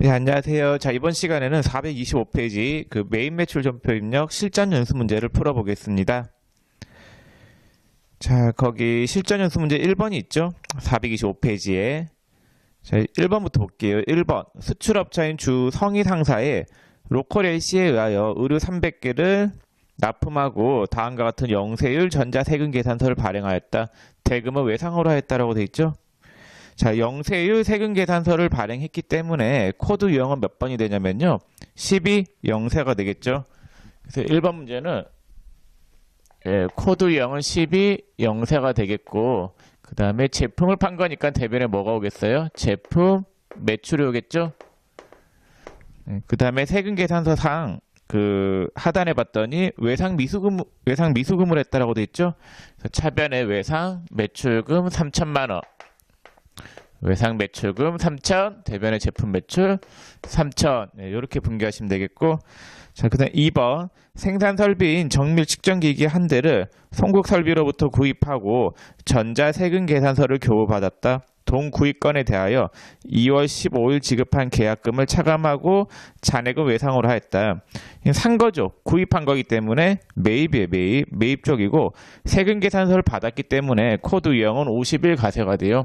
네, 안녕하세요. 자, 이번 시간에는 425페이지 그 메인 매출 전표 입력 실전 연수 문제를 풀어보겠습니다. 자, 거기 실전 연수 문제 1번이 있죠? 425페이지에. 자, 1번부터 볼게요. 1번. 수출업자인 주 성의 상사의 로컬 LC에 의하여 의류 300개를 납품하고 다음과 같은 영세율 전자세금 계산서를 발행하였다. 대금은 외상으로 하였다라고 돼 있죠? 자, 영세율 세금 계산서를 발행했기 때문에 코드 유형은 몇 번이 되냐면요. 12영세가 되겠죠. 그래서 1번 문제는 코드 유형은 12영세가 되겠고, 그 다음에 제품을 판 거니까 대변에 뭐가 오겠어요? 제품 매출이 오겠죠. 그 다음에 세금 계산서상 그 하단에 봤더니 외상 미수금을 했다라고 돼 있죠. 차변에 외상 매출금 3천만 원. 외상 매출금 3천, 대변의 제품 매출 3천. 네, 이렇게 분개하시면 되겠고. 자, 그 다음 2번. 생산 설비인 정밀 측정기기 한 대를 송국 설비로부터 구입하고 전자세금 계산서를 교부받았다. 동 구입건에 대하여 2월 15일 지급한 계약금을 차감하고 잔액은 외상으로 하였다. 산 거죠. 구입한 거기 때문에 매입이에요. 매입 쪽이고, 세금 계산서를 받았기 때문에 코드 유형은 50일 가세가 돼요.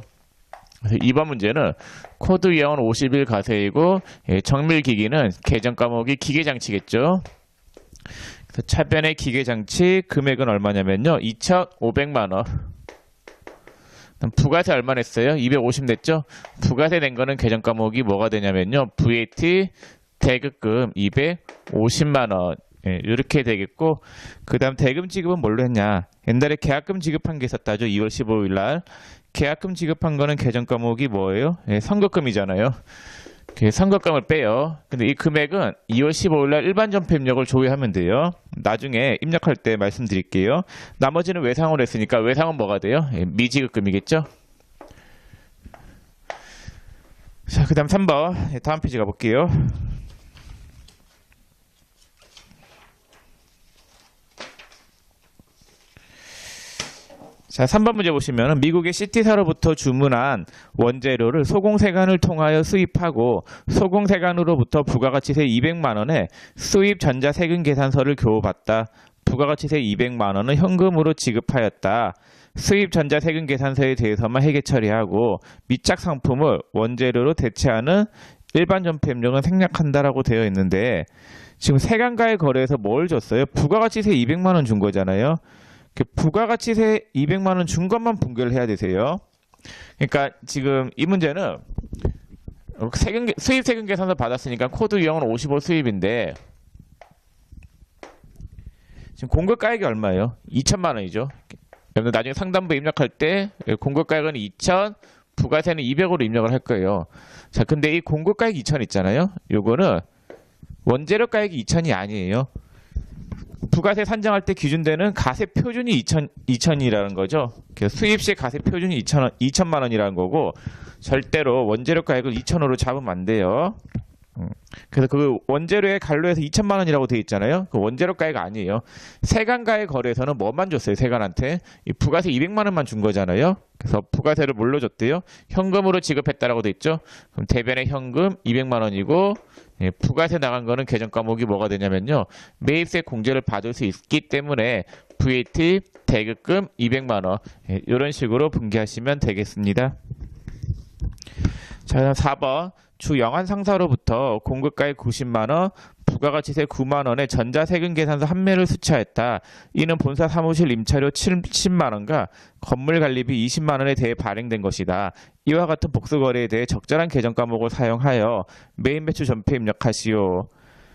그래서 2번 문제는 코드 유형은 50일 가세이고, 정밀기기는 계정 과목이 기계장치겠죠. 그래서 차변의 기계장치 금액은 얼마냐면요. 2,500만 원. 부가세 얼마 냈어요? 250 냈죠? 부가세 낸 거는 계정 과목이 뭐가 되냐면요. VAT 대급금 250만 원. 이렇게 되겠고, 그 다음 대금 지급은 뭘로 했냐? 옛날에 계약금 지급한 게 있었다죠. 2월 15일 날. 계약금 지급한 거는 계정 과목이 뭐예요? 선급금이잖아요. 선급금을 빼요. 근데 이 금액은 2월 15일 날 일반 전표 입력을 조회하면 돼요. 나중에 입력할 때 말씀드릴게요. 나머지는 외상으로 했으니까 외상은 뭐가 돼요? 미지급금이겠죠? 자, 그 다음 3번. 다음 페이지 가볼게요. 자, 3번 문제 보시면 미국의 시티사로부터 주문한 원재료를 소공세관을 통하여 수입하고 소공세관으로부터 부가가치세 200만 원에 수입 전자세금 계산서를 교부받다. 부가가치세 200만 원은 현금으로 지급하였다. 수입 전자세금 계산서에 대해서만 회계 처리하고 미착 상품을 원재료로 대체하는 일반 전표 입력은 생략한다라고 되어 있는데, 지금 세관과의 거래에서 뭘 줬어요? 부가가치세 200만 원 준 거잖아요. 부가가치세 200만 원 준 것만 분개를 해야 되세요. 그러니까 지금 이 문제는 수입 세금 계산서 받았으니까 코드 유형은 55 수입인데, 지금 공급가액이 얼마예요? 2천만 원이죠. 여러분 나중에 상담부 입력할 때 공급가액은 2천, 부가세는 200으로 입력을 할 거예요. 자, 근데 이 공급가액 2천 있잖아요. 요거는 원재료 가액이 2천이 아니에요. 부가세 산정할 때 기준되는 가세 표준이 2천이라는 거죠. 그래서 수입시 가세 표준이 2천만 원이라는 거고, 절대로 원재료 가액을 2천으로 잡으면 안 돼요. 그래서 그 원재료의 간로에서 2천만 원이라고 되어 있잖아요. 그 원재료 가액 아니에요. 세관과의 거래에서는 뭐만 줬어요? 세관한테 이 부가세 200만 원만 준 거잖아요. 그래서 부가세를 뭘로 줬대요? 현금으로 지급했다라고 되어 있죠. 그럼 대변의 현금 200만 원이고, 부가세 나간 거는 계정 과목이 뭐가 되냐면요. 매입세 공제를 받을 수 있기 때문에 VAT 대급금 200만 원. 이런 식으로 분개하시면 되겠습니다. 자, 4번. 주 영한 상사로부터 공급가액 90만 원, 부가가치세 9만 원의 전자세금 계산서 한 매를 수차했다. 이는 본사 사무실 임차료 70만 원과 건물 관리비 20만 원에 대해 발행된 것이다. 이와 같은 복수거래에 대해 적절한 계정 과목을 사용하여 메인 매출 전표 입력하시오.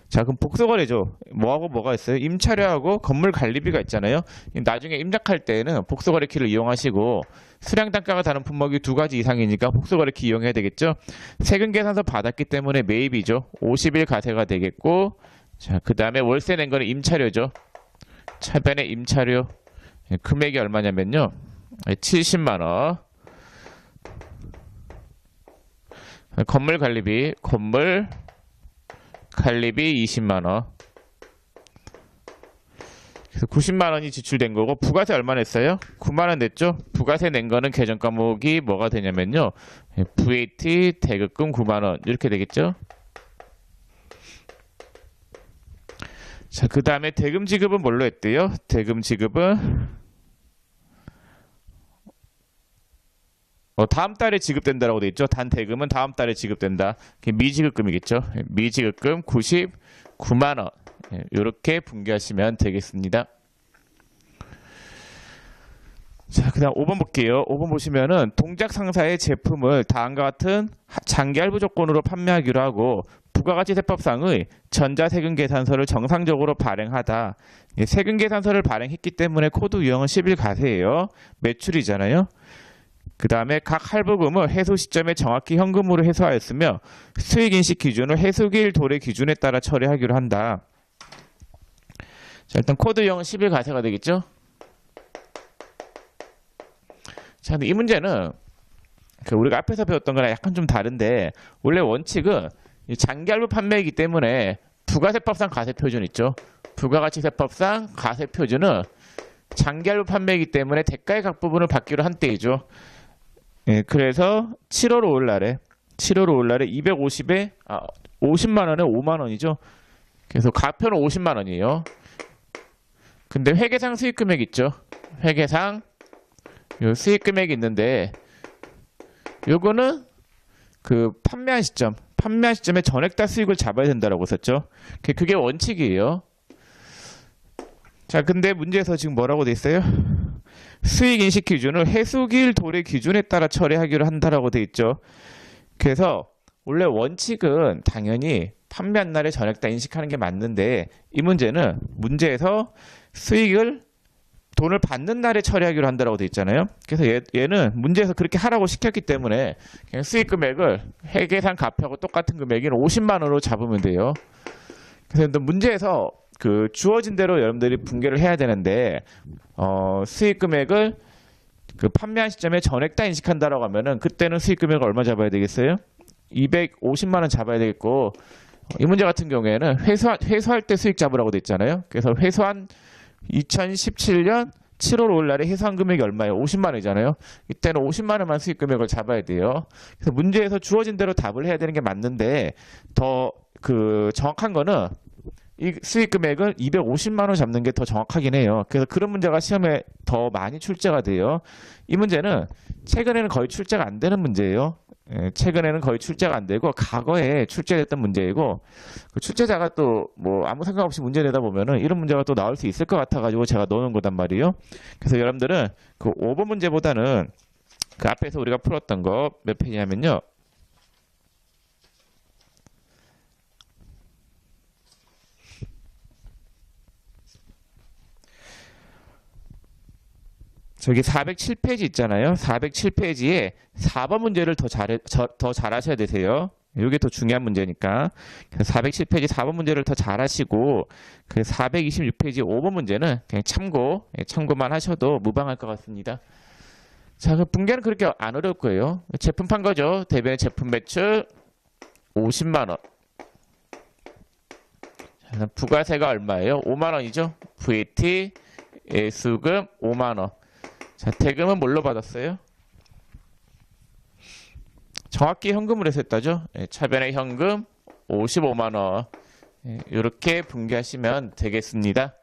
자, 그럼 복수거래죠. 뭐하고 뭐가 있어요? 임차료하고 건물 관리비가 있잖아요. 나중에 입력할 때는 복수거래 키를 이용하시고, 수량 단가가 다른 품목이 2가지 이상이니까 복수거래 키 이용해야 되겠죠. 세금 계산서 받았기 때문에 매입이죠. 50일 가세가 되겠고, 자, 그 다음에 월세 낸 거는 임차료죠. 차변의 임차료. 금액이 얼마냐면요. 70만 원. 건물 관리비 20만 원. 그래서 90만 원이 지출된 거고, 부가세 얼마 냈어요? 9만 원 냈죠? 부가세 낸 거는 계정 과목이 뭐가 되냐면요. VAT 대급금 9만 원. 이렇게 되겠죠? 자, 그 다음에 대금 지급은 뭘로 했대요? 대금 지급은 다음 달에 지급된다라고 돼 있죠. 단 대금은 다음 달에 지급된다. 미지급금이겠죠. 미지급금 99만 원. 이렇게 분개하시면 되겠습니다. 자, 그다음 5번 볼게요. 5번 보시면은 동작 상사의 제품을 다음과 같은 장기 할부 조건으로 판매하기로 하고 부가가치 세법상의 전자세금 계산서를 정상적으로 발행하다. 세금 계산서를 발행했기 때문에 코드 유형은 10일 가세예요. 매출이잖아요. 그 다음에 각 할부금을 회수 시점에 정확히 현금으로 회수하였으며 수익 인식 기준을 회수기일 도래 기준에 따라 처리하기로 한다. 자, 일단 코드 유형은 10일 가세가 되겠죠. 자, 근데 이 문제는 우리가 앞에서 배웠던 거랑 약간 좀 다른데 원래 원칙은 장기할부 판매이기 때문에 부가세법상 가세표준 있죠. 부가가치세법상 가세표준은 장기할부 판매이기 때문에 대가의 각 부분을 받기로 한 때이죠. 그래서 7월 5일 날에 250에 50만 원에 5만 원이죠. 그래서 가표는 50만 원이에요. 근데 회계상 수익 금액 있죠. 회계상 요 수익 금액이 있는데 요거는 판매한 시점에 전액 다 수익을 잡아야 된다라고 썼죠. 그게 원칙이에요. 자, 근데 문제에서 지금 뭐라고 돼 있어요? 수익 인식 기준을 회수기일 도래 기준에 따라 처리하기로 한다라고 돼 있죠. 그래서 원래 원칙은 당연히 판매한 날에 전액 다 인식하는 게 맞는데 이 문제는 문제에서 돈을 받는 날에 처리하기로 한다라고 돼 있잖아요. 그래서 얘는 문제에서 그렇게 하라고 시켰기 때문에 그냥 수익 금액을 회계상 가표하고 똑같은 금액인 50만 원으로 잡으면 돼요. 그래서 문제에서 주어진 대로 여러분들이 분개를 해야 되는데 수익 금액을 판매한 시점에 전액 다 인식한다라고 하면은 그때는 수익 금액을 얼마 잡아야 되겠어요? 250만 원 잡아야 되겠고 이 문제 같은 경우에는 회수할 때 수익 잡으라고 돼 있잖아요. 그래서 회수한 2017년 7월 5일 날에 회수한 금액이 얼마예요? 50만 원이잖아요. 이때는 50만 원만 수익 금액을 잡아야 돼요. 그래서 문제에서 주어진 대로 답을 해야 되는 게 맞는데 더 정확한 거는 이 수익 금액은 250만 원 잡는 게 더 정확하긴 해요. 그래서 그런 문제가 시험에 더 많이 출제가 돼요. 이 문제는 최근에는 거의 출제가 안 되는 문제예요. 최근에는 거의 출제가 안 되고 과거에 출제됐던 문제이고 출제자가 또 뭐 아무 생각 없이 문제 내다 보면은 이런 문제가 또 나올 수 있을 것 같아가지고 제가 넣어놓은 거단 말이에요. 그래서 여러분들은 5번 문제보다는 앞에서 우리가 풀었던 거 몇 페이지냐면요. 저기 407페이지 있잖아요. 407페이지에 4번 문제를 더 잘하셔야 되세요. 이게 더 중요한 문제니까. 그래서 407페이지 4번 문제를 더 잘하시고 426페이지 5번 문제는 그냥 참고만 하셔도 무방할 것 같습니다. 자, 분개는 그렇게 안 어려울 거예요. 제품 판 거죠. 대변의 제품 매출 50만 원. 자, 부가세가 얼마예요? 5만 원이죠. VAT 수금 5만 원. 자, 대금은 뭘로 받았어요? 정확히 현금으로 해서 했다죠. 차변의 현금 55만 원. 이렇게 분개하시면 되겠습니다.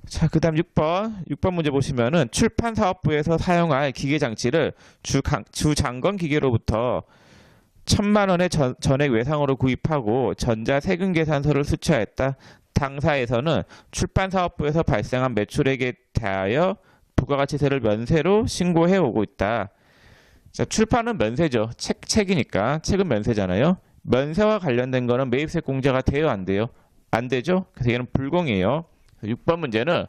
자, 그 다음 6번 문제 보시면은 출판사업부에서 사용할 기계장치를 주장건 기계로부터 1,000만 원의 전액 외상으로 구입하고 전자세금 계산서를 수취하였다. 당사에서는 출판사업부에서 발생한 매출액에 대하여 부가가치세를 면세로 신고해 오고 있다. 자, 출판은 면세죠. 책이니까. 책은 면세잖아요. 면세와 관련된 거는 매입세 공제가 돼요, 안 돼요? 안 되죠? 그래서 얘는 불공이에요. 6번 문제는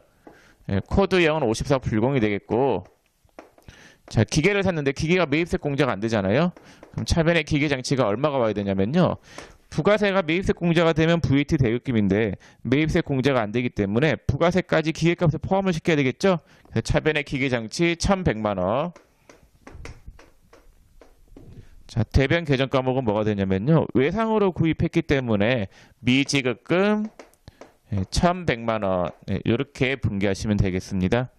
코드 유형은 54 불공이 되겠고, 자, 기계를 샀는데 기계가 매입세 공제가 안 되잖아요. 그럼 차변의 기계 장치가 얼마가 와야 되냐면요. 부가세가 매입세 공제가 되면 VAT 대입금인데 매입세 공제가 안 되기 때문에 부가세까지 기계값에 포함을 시켜야 되겠죠. 그래서 차변의 기계 장치 1,100만 원. 자, 대변 계정 과목은 뭐가 되냐면요. 외상으로 구입했기 때문에 미지급금 1,100만 원. 이렇게 분개하시면 되겠습니다.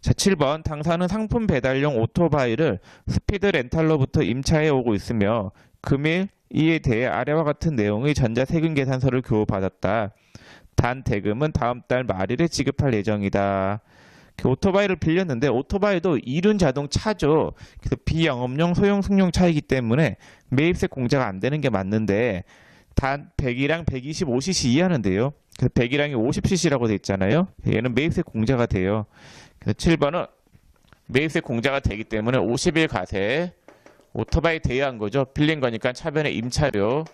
자, 7번 당사는 상품 배달용 오토바이를 스피드 렌탈로부터 임차해 오고 있으며 금일 이에 대해 아래와 같은 내용의 전자세금 계산서를 교부받았다. 단 대금은 다음 달 말일에 지급할 예정이다. 오토바이를 빌렸는데 오토바이도 이륜 자동차죠. 그래서 비영업용 소형 승용 차이기 때문에 매입세 공제가 안 되는 게 맞는데 단 100이랑 125cc 이하는데요. 그래서 100이랑이 50cc라고 돼 있잖아요. 얘는 매입세 공제가 돼요. 그래서 7번은 매입세 공제가 되기 때문에 50일 과세. 오토바이 대여한 거죠. 빌린 거니까 차변에 임차료.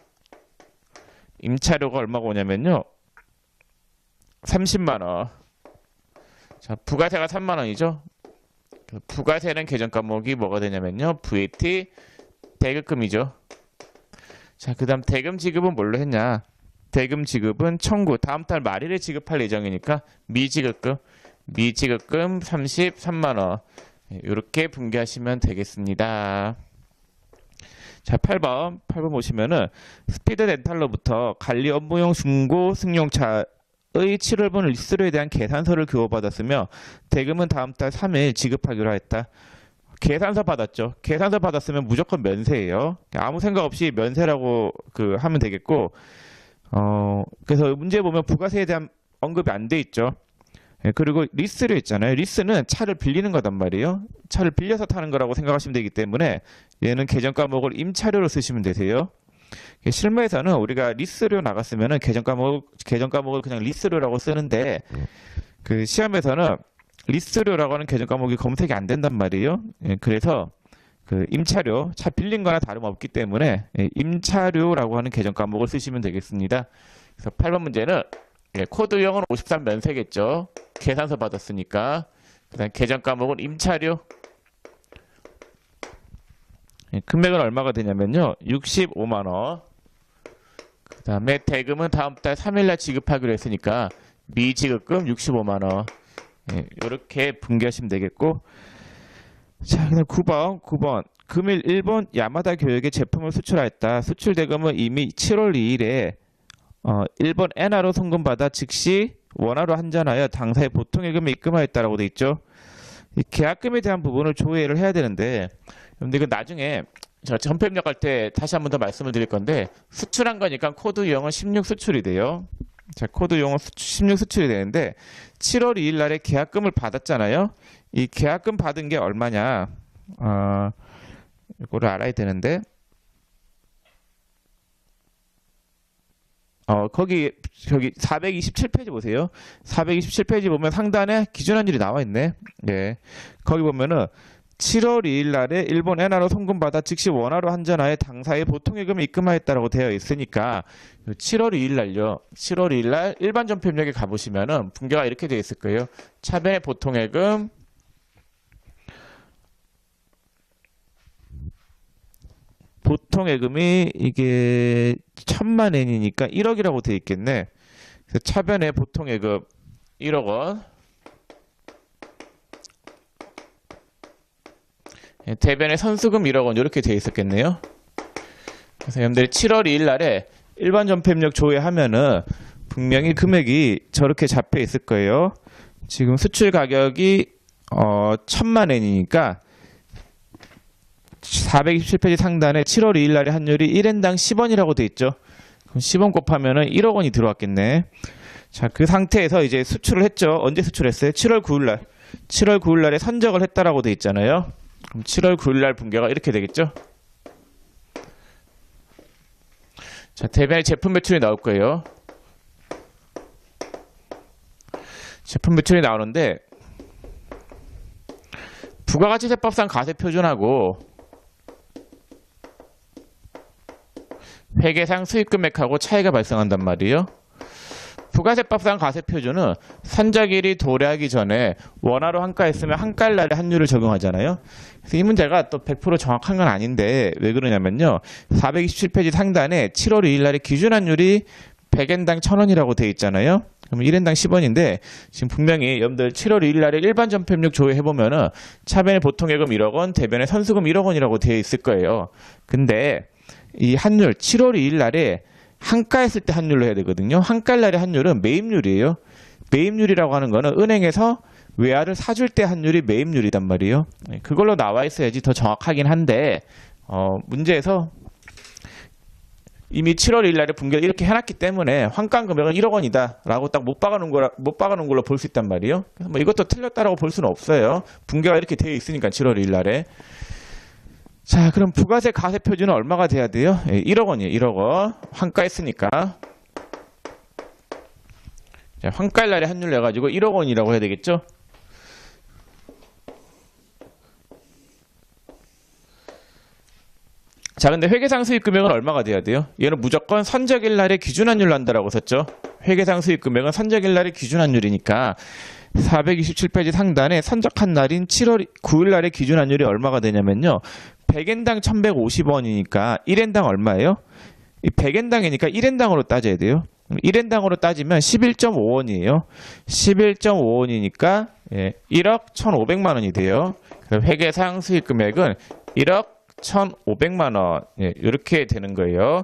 임차료가 얼마가 오냐면요. 30만 원. 자, 부가세가 3만 원이죠. 부가세는 계정 과목이 뭐가 되냐면요. VAT 대급금이죠. 자, 그 다음 대금 지급은 뭘로 했냐? 대금 지급은 청구 다음 달 말일에 지급할 예정이니까 미지급금 33만 원. 이렇게 분개하시면 되겠습니다. 자, 8번 보시면은 스피드 렌탈로부터 관리 업무용 중고 승용차의 7월분 리스료에 대한 계산서를 교부받았으며 대금은 다음 달 3일 지급하기로 했다. 계산서 받았죠. 계산서 받았으면 무조건 면세예요. 아무 생각 없이 면세라고 하면 되겠고, 그래서 문제 보면 부가세에 대한 언급이 안 돼 있죠. 그리고 리스료 있잖아요. 리스는 차를 빌리는 거단 말이에요. 차를 빌려서 타는 거라고 생각하시면 되기 때문에 얘는 계정 과목을 임차료로 쓰시면 되세요. 실무에서는 우리가 리스료 나갔으면은 계정 과목을 그냥 리스료라고 쓰는데 시험에서는 리스료라고 하는 계정 과목이 검색이 안 된단 말이에요. 그래서 임차료, 차 빌린 거나 다름없기 때문에 임차료라고 하는 계정 과목을 쓰시면 되겠습니다. 그래서 8번 문제는 코드형은 53 면세겠죠. 계산서 받았으니까. 그다음 계정 과목은 임차료. 금액은 얼마가 되냐면요. 65만 원. 그 다음에 대금은 다음 달 3일날 지급하기로 했으니까 미지급금 65만 원. 이렇게 분개하시면 되겠고. 자, 그다음 9번. 금일 일본 야마다 교역에 제품을 수출하였다. 수출 대금은 이미 7월 2일에 일본 엔화로 송금받아 즉시 원화로 환전하여 당사의 보통예금에 입금하였다라고 돼 있죠. 이 계약금에 대한 부분을 조회를 해야 되는데, 근데 이건 나중에 제가 전폐입력 할 때 다시 한 번 더 말씀을 드릴 건데 수출한 거니까 코드 유형은 16 수출이 돼요. 자, 코드 유형은 16 수출이 되는데 7월 2일 날에 계약금을 받았잖아요. 이 계약금 받은 게 얼마냐? 이거를 알아야 되는데. 저기 427페이지 보세요. 427페이지 보면 상단에 기준환율이 나와 있네. 예. 거기 보면은 7월 2일 날에 일본 엔화로 송금받아 즉시 원화로 환전하여 당사의 보통예금을 입금하였다라고 되어 있으니까 7월 2일 날요. 7월 2일 날 일반 전폐입력에 가보시면은 분계가 이렇게 되어 있을 거예요. 차변의 보통예금 보통예금이 이게 1000만 엔이니까 1억이라고 되어 있겠네. 그래서 차변의 보통예금 1억 원. 대변의 선수금 1억 원 이렇게 되어 있었겠네요. 그래서 여러분들이 7월 2일 날에 일반 전폐입력 조회하면은 분명히 금액이 저렇게 잡혀 있을 거예요. 지금 수출 가격이 1000만 엔이니까 427페이지 상단에 7월 2일 날의 환율이 1엔당 10원이라고 돼 있죠. 그럼 10원 곱하면은 1억 원이 들어왔겠네. 자, 그 상태에서 이제 수출을 했죠. 언제 수출했어요? 7월 9일 날. 7월 9일 날에 선적을 했다라고 돼 있잖아요. 그럼 7월 9일 날 분계가 이렇게 되겠죠. 자, 대변의 제품 매출이 나올 거예요. 제품 매출이 나오는데 부가가치세법상 과세표준하고 회계상 수익금액하고 차이가 발생한단 말이에요. 부가세법상 과세표준은 선적일이 도래하기 전에 원화로 환가했으면 환가일날에 환율을 적용하잖아요. 그래서 이 문제가 또 100% 정확한 건 아닌데 왜 그러냐면요. 427페이지 상단에 7월 2일 날의 기준 환율이 100엔당 1000원이라고 돼 있잖아요. 그럼 1엔당 10원인데 지금 분명히 여러분들 7월 2일 날에 일반 전폐입력 조회해보면은 차변의 보통예금 1억 원, 대변의 선수금 1억 원이라고 되어 있을 거예요. 근데 이 환율 7월 2일 날에 환가했을 때 환율로 해야 되거든요. 환가일 날의 환율은 매입률이에요. 매입률이라고 하는 거는 은행에서 외화를 사줄 때 환율이 매입률이단 말이에요. 그걸로 나와 있어야지 더 정확하긴 한데 문제에서 이미 7월 1일 날에 분기를 이렇게 해놨기 때문에 환가 금액은 1억 원이다 라고 딱 못 박아놓은 걸로 볼 수 있단 말이에요. 그래서 뭐 이것도 틀렸다라고 볼 수는 없어요. 분기가 이렇게 되어 있으니까 7월 1일 날에. 자, 그럼 부가세 가세 표준은 얼마가 돼야 돼요? 1억 원이에요. 1억 원. 환가했으니까. 자, 환가일 날에 환율 내가지고 1억 원이라고 해야 되겠죠? 자, 근데 회계상 수익 금액은 얼마가 돼야 돼요? 얘는 무조건 선적일 날에 기준 환율 난다라고 썼죠? 회계상 수익 금액은 선적일 날의 기준 환율이니까 427페이지 상단에 선적한 날인 7월 9일 날의 기준 환율이 얼마가 되냐면요. 100엔당 1150원이니까 1엔당 얼마예요? 100엔당이니까 1엔당으로 따져야 돼요. 1엔당으로 따지면 11.5원이에요. 11.5원이니까 1억 1,500만 원이 돼요. 회계상 수익 금액은 1억 1,500만 원 이렇게 되는 거예요.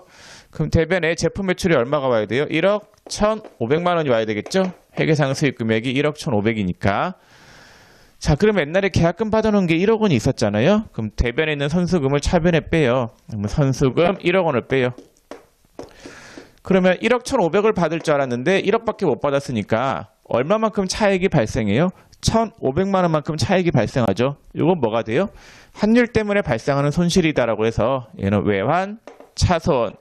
그럼 대변에 제품 매출이 얼마가 와야 돼요? 1억 1,500만 원이 와야 되겠죠? 회계상 수익 금액이 1억 1,500이니까. 자, 그럼 옛날에 계약금 받아놓은 게 1억 원이 있었잖아요. 그럼 대변에 있는 선수금을 차변에 빼요. 그럼 선수금 1억 원을 빼요. 그러면 1억 1,500을 받을 줄 알았는데 1억밖에 못 받았으니까 얼마만큼 차익이 발생해요? 1,500만 원만큼 차익이 발생하죠. 이건 뭐가 돼요? 환율 때문에 발생하는 손실이다라고 해서 얘는 외환, 차손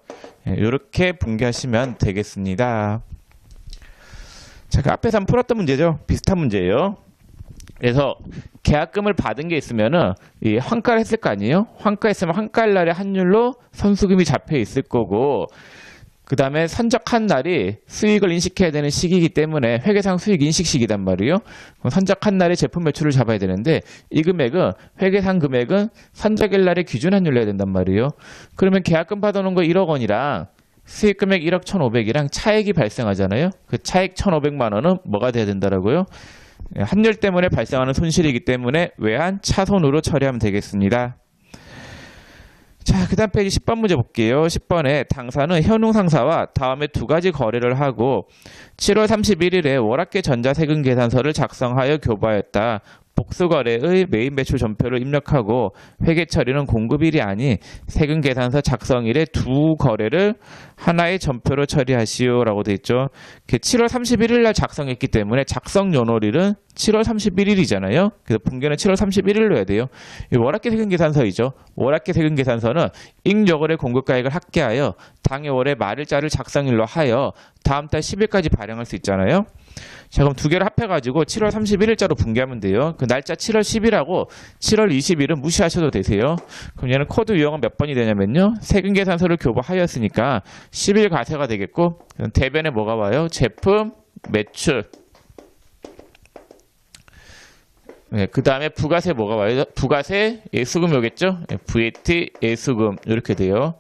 이렇게 분개하시면 되겠습니다. 자, 그 앞에서 한번 풀었던 문제죠. 비슷한 문제예요. 그래서 계약금을 받은 게 있으면은 이 환가를 했을 거 아니에요? 환가했으면 환가일 날의 환율로 선수금이 잡혀 있을 거고, 그 다음에 선적한 날이 수익을 인식해야 되는 시기이기 때문에 회계상 수익 인식 시기단 말이에요. 선적한 날에 제품 매출을 잡아야 되는데 이 금액은 회계상 금액은 선적일 날의 기준 환율 내야 된단 말이에요. 그러면 계약금 받아놓은 거 1억 원이랑 수익 금액 1억 1,500이랑 차익이 발생하잖아요. 그 차익 1,500만 원은 뭐가 돼야 된다라고요? 환율 때문에 발생하는 손실이기 때문에 외환 차손으로 처리하면 되겠습니다. 자, 그 다음 페이지 10번 문제 볼게요. 10번에 당사는 현웅 상사와 다음에 두 가지 거래를 하고 7월 31일에 월합계 전자세금 계산서를 작성하여 교부하였다. 복수거래의 메인 매출 전표를 입력하고 회계 처리는 공급일이 아닌 세금 계산서 작성일에 두 거래를 하나의 전표로 처리하시오 라고 되어 있죠. 7월 31일 날 작성했기 때문에 작성 연월일은 7월 31일이잖아요. 그래서 분계는 7월 31일로 해야 돼요. 월합계 세금 계산서이죠. 월합계 세금 계산서는 잉여월의 공급가액을 합계하여 당해 월의 말일자를 작성일로 하여 다음 달 10일까지 발행할 수 있잖아요. 자, 그럼 두 개를 합해가지고 7월 31일자로 분개하면 돼요. 그 날짜 7월 10일하고 7월 20일은 무시하셔도 되세요. 그럼 얘는 코드 유형은 몇 번이 되냐면요. 세금계산서를 교부하였으니까 10일 가세가 되겠고, 대변에 뭐가 와요? 제품, 매출. 네, 그 다음에 부가세 뭐가 와요? 부가세, 예수금 오겠죠? VAT, 예수금 이렇게 돼요.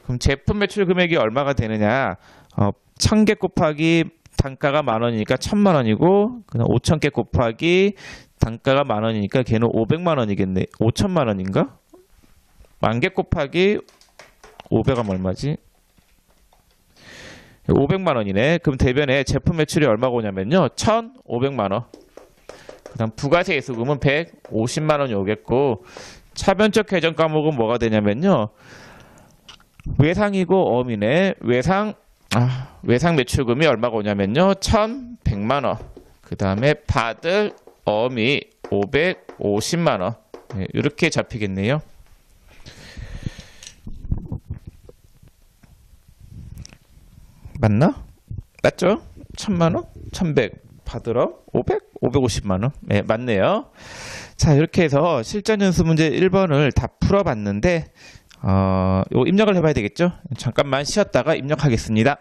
그럼 제품 매출 금액이 얼마가 되느냐? 1,000개 곱하기 단가가 10,000원이니까 1,000만 원이고, 그다음 5,000개 곱하기 단가가 10,000원이니까 걔는 500만 원이겠네. 5천만 원인가? 10,000개 곱하기 500하면 얼마지? 500만 원이네. 그럼 대변에 제품 매출이 얼마가 오냐면요. 1,500만 원. 그다음 부가세 예수금은 150만 원이 오겠고, 차변적 계정 과목은 뭐가 되냐면요. 외상이고 어미네. 외상 매출금이 얼마가 오냐면요. 1,100만 원. 그 다음에 받을 어미 550만 원. 네, 이렇게 잡히겠네요. 맞나? 맞죠? 1,000만 원? 1,100. 받으러 500? 550만 원? 네, 맞네요. 자, 이렇게 해서 실전 연수 문제 1번을 다 풀어봤는데, 요 입력을 해봐야 되겠죠? 잠깐만 쉬었다가 입력하겠습니다.